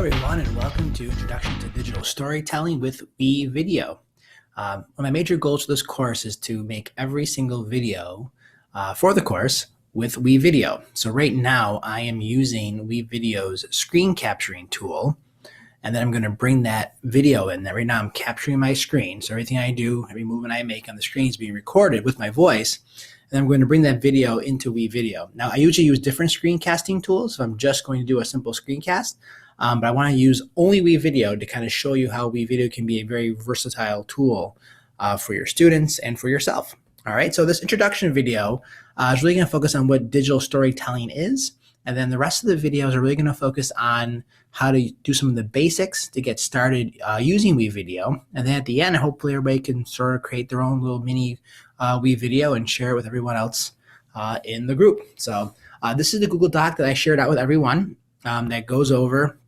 everyone, and welcome to Introduction to Digital Storytelling with WeVideo. One of my major goals for this course is to make every single video for the course with WeVideo. So right now I am using WeVideo's screen capturing tool, and then I'm going to bring that video in. Right now I'm capturing my screen, so everything I do, every movement I make on the screen is being recorded with my voice. And I'm going to bring that video into WeVideo. Now, I usually use different screencasting tools if I'm just going to do a simple screencast, but I want to use only WeVideo to kind of show you how WeVideo can be a very versatile tool for your students and for yourself. All right, so this introduction video is really going to focus on what digital storytelling is, and then the rest of the videos are really going to focus on how to do some of the basics to get started using WeVideo. And then at the end, hopefully everybody can sort of create their own little mini WeVideo and share it with everyone else in the group. So this is the Google Doc that I shared out with everyone that goes over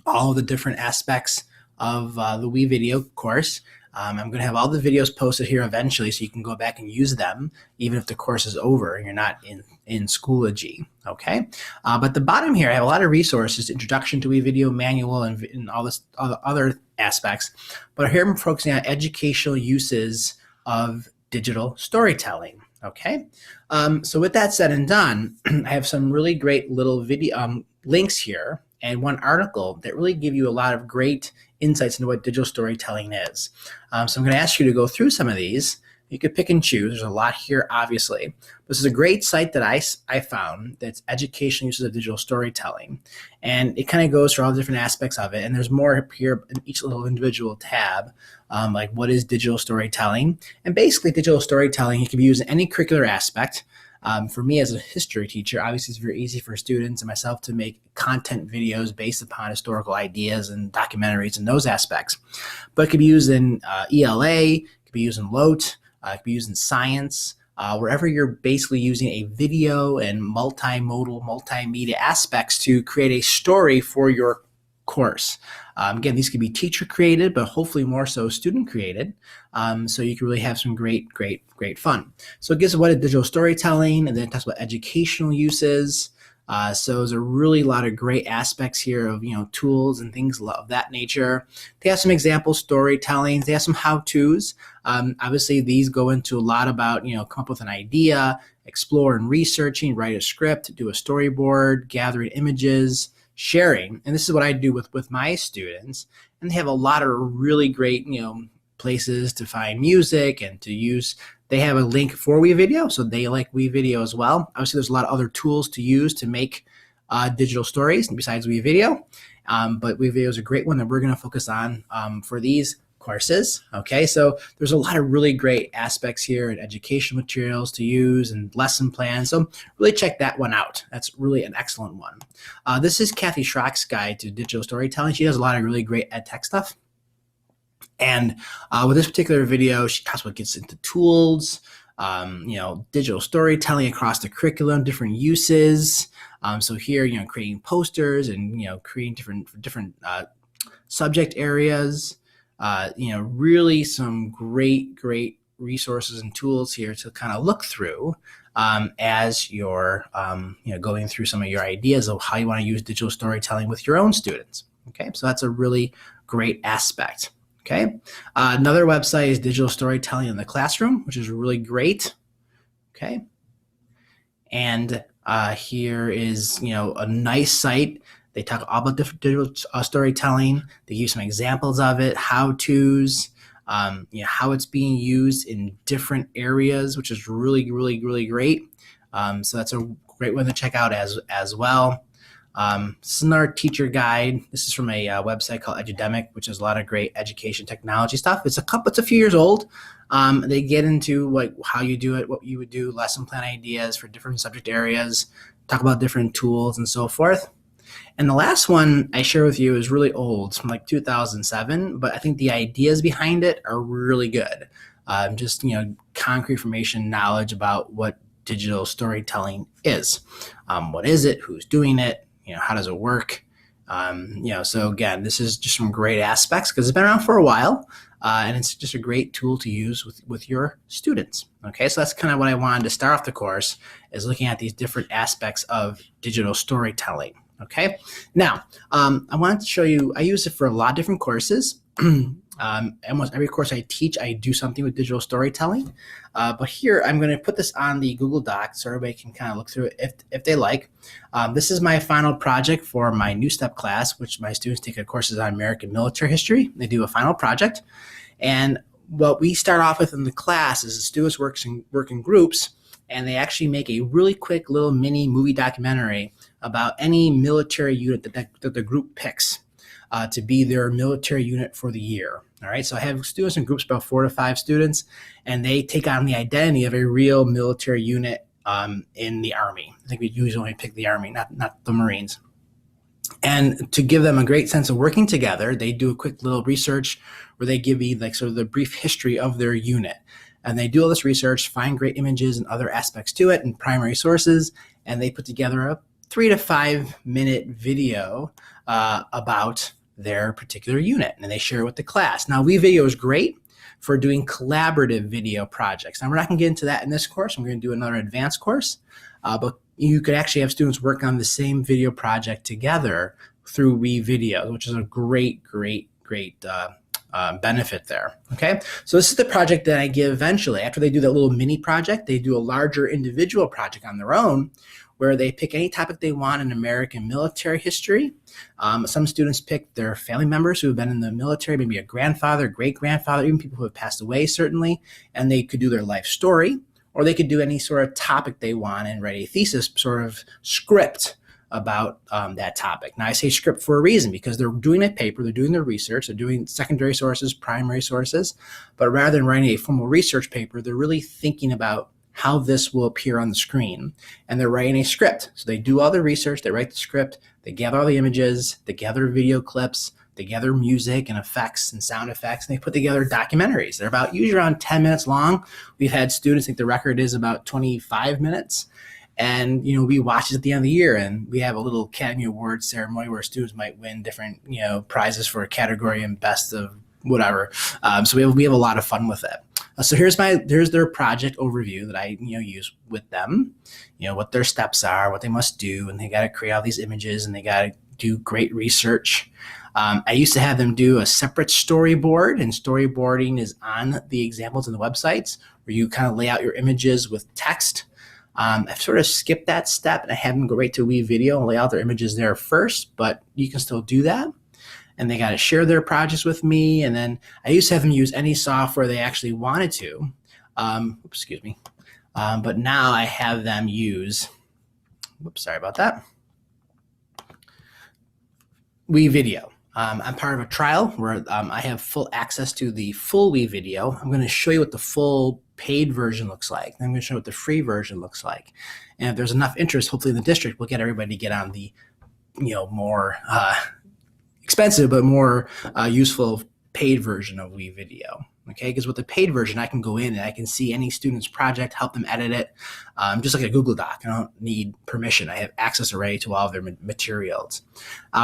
all the different aspects of the WeVideo course. I'm going to have all the videos posted here eventually so you can go back and use them even if the course is over and you're not in Schoology, okay? But at the bottom here, I have a lot of resources, introduction to WeVideo manual and all the other aspects. But here I'm focusing on educational uses of digital storytelling, okay? So with that said and done, I have some really great little video links here and one article that really give you a lot of great insights into what digital storytelling is. So I'm going to ask you to go through some of these. You could pick and choose. There's a lot here, obviously. This is a great site that I found that's educational uses of digital storytelling. And it kind of goes through all the different aspects of it. And there's more up here in each little individual tab, like what is digital storytelling? And basically digital storytelling, it can be used in any curricular aspect. For me as a history teacher, obviously it's very easy for students and myself to make content videos based upon historical ideas and documentaries and those aspects. But it could be used in ELA, it could be used in LOT, it could be used in science, wherever you're basically using a video and multimodal, multimedia aspects to create a story for your course. Again, these could be teacher created, but hopefully more so student created. So you can really have some great fun. So it gives what is digital storytelling, and then it talks about educational uses. So there's a really lot of great aspects here of, tools and things of that nature. They have some example storytelling. They have some how-tos. Obviously, these go into a lot about, come up with an idea, explore and researching, write a script, do a storyboard, gathering images, sharing. And this is what I do with my students. And they have a lot of really great, places to find music and to use. They have a link for WeVideo, so they like WeVideo as well. Obviously, there's a lot of other tools to use to make digital stories besides WeVideo. But WeVideo is a great one that we're going to focus on for these courses. Okay, so there's a lot of really great aspects here and educational materials to use and lesson plans. So really check that one out. That's really an excellent one. This is Kathy Schrock's guide to digital storytelling. She does a lot of really great ed tech stuff. And with this particular video, she talks about gets into tools, digital storytelling across the curriculum, different uses. So here, creating posters and creating different subject areas. Really some great resources and tools here to kind of look through as you're going through some of your ideas of how you want to use digital storytelling with your own students. Okay, so that's a really great aspect. Okay, another website is Digital Storytelling in the Classroom, which is really great. Okay, and here is a nice site. They talk all about different digital storytelling. They give some examples of it, how-tos, how it's being used in different areas, which is really great. So that's a great one to check out as well. This is another teacher guide. This is from a website called Edudemic, which has a lot of great education technology stuff. It's a few years old. They get into how you do it, what you would do, lesson plan ideas for different subject areas, talk about different tools and so forth. And the last one I share with you is really old. It's from 2007, but I think the ideas behind it are really good. Just concrete information, knowledge about what digital storytelling is. What is it? Who's doing it? How does it work? So again, this is just some great aspects because it's been around for a while, and it's just a great tool to use with your students. Okay, so that's kind of what I wanted to start off the course, is looking at these different aspects of digital storytelling. Okay. Now, I wanted to show you, I use it for a lot of different courses. Almost every course I teach, I do something with digital storytelling. But here, I'm going to put this on the Google Doc so everybody can kind of look through it if they like. This is my final project for my New Step class, which my students take courses on American military history. They do a final project. And what we start off with in the class is the students work in groups, and they actually make a really quick little mini movie documentary about any military unit that the group picks to be their military unit for the year. All right, so I have students in groups, about 4 to 5 students, and they take on the identity of a real military unit in the Army. I think we usually only pick the Army, not the Marines. And to give them a great sense of working together, they do a quick little research where they give me like sort of the brief history of their unit. And they do all this research, find great images and other aspects to it and primary sources, and they put together a 3 to 5 minute video about their particular unit, and they share it with the class. Now, WeVideo is great for doing collaborative video projects. Now, we're not going to get into that in this course. I'm going to do another advanced course, but you could actually have students work on the same video project together through WeVideo, which is a great benefit there. Okay, so this is the project that I give eventually. After they do that little mini project, they do a larger individual project on their own, where they pick any topic they want in American military history. Some students pick their family members who have been in the military, maybe a grandfather, great-grandfather, even people who have passed away, certainly, and they could do their life story, or they could do any sort of topic they want and write a thesis sort of script about that topic. Now, I say script for a reason, because they're doing a paper, they're doing their research, they're doing secondary sources, primary sources, but rather than writing a formal research paper, they're really thinking about how this will appear on the screen, and they're writing a script. So they do all the research, they write the script, they gather all the images, they gather video clips, they gather music and effects and sound effects, and they put together documentaries. They're about usually around 10 minutes long. We've had students, I think the record is about 25 minutes. And, we watch it at the end of the year, and we have a little Academy Awards ceremony where students might win different, prizes for a category and best of whatever. So we have a lot of fun with it. So here's their project overview that I use with them. What their steps are, what they must do, and they got to create all these images, and they got to do great research. I used to have them do a separate storyboard, and storyboarding is on the examples in the websites where you kind of lay out your images with text. I've sort of skipped that step, and I have them go right to WeVideo and lay out their images there first, but you can still do that. And they got to share their projects with me. And then I used to have them use any software they actually wanted to. But now I have them use, sorry about that, WeVideo. I'm part of a trial where I have full access to the full WeVideo. I'm going to show you what the full paid version looks like. Then I'm going to show you what the free version looks like. And if there's enough interest, hopefully in the district, we'll get everybody to get on the, more expensive but more useful paid version of WeVideo. Okay, because with the paid version, I can go in and I can see any student's project, help them edit it, just like a Google Doc. I don't need permission. I have access already to all of their materials.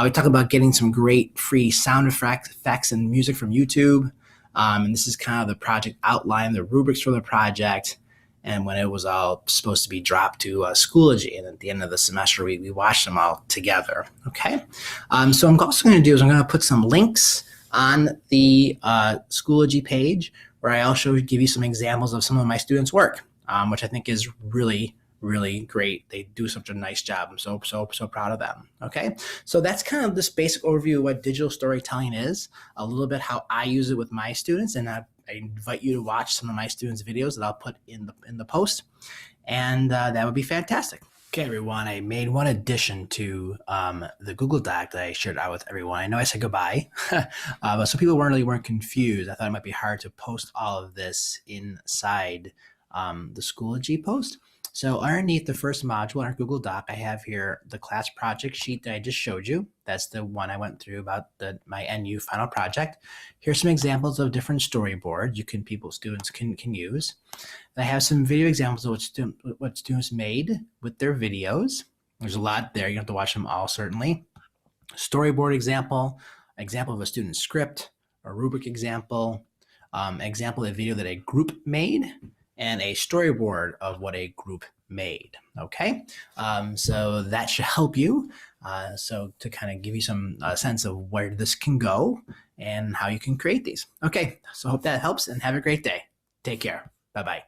We talk about getting some great free sound effects and music from YouTube. And this is kind of the project outline, the rubrics for the project, and when it was all supposed to be dropped to Schoology. And at the end of the semester, we watched them all together. Okay, so I'm also going to do is I'm going to put some links on the Schoology page where I also give you some examples of some of my students' work, which I think is really great. They do such a nice job. I'm so proud of them. Okay, so that's kind of this basic overview of what digital storytelling is, a little bit how I use it with my students, and I invite you to watch some of my students' videos that I'll put in the post, and that would be fantastic. Okay, everyone, I made one addition to the Google Doc that I shared out with everyone. I know I said goodbye, but so people weren't confused. I thought it might be hard to post all of this inside the Schoology post. So underneath the first module in our Google Doc, I have here the class project sheet that I just showed you. That's the one I went through about my NU final project. Here's some examples of different storyboards students can use. And I have some video examples of what students made with their videos. There's a lot there. You don't have to watch them all, certainly. Storyboard example of a student script, a rubric example of a video that a group made, and a storyboard of what a group made. Okay, so that should help you. So to kind of give you some sense of where this can go and how you can create these. Okay, so hope that helps and have a great day. Take care. Bye-bye.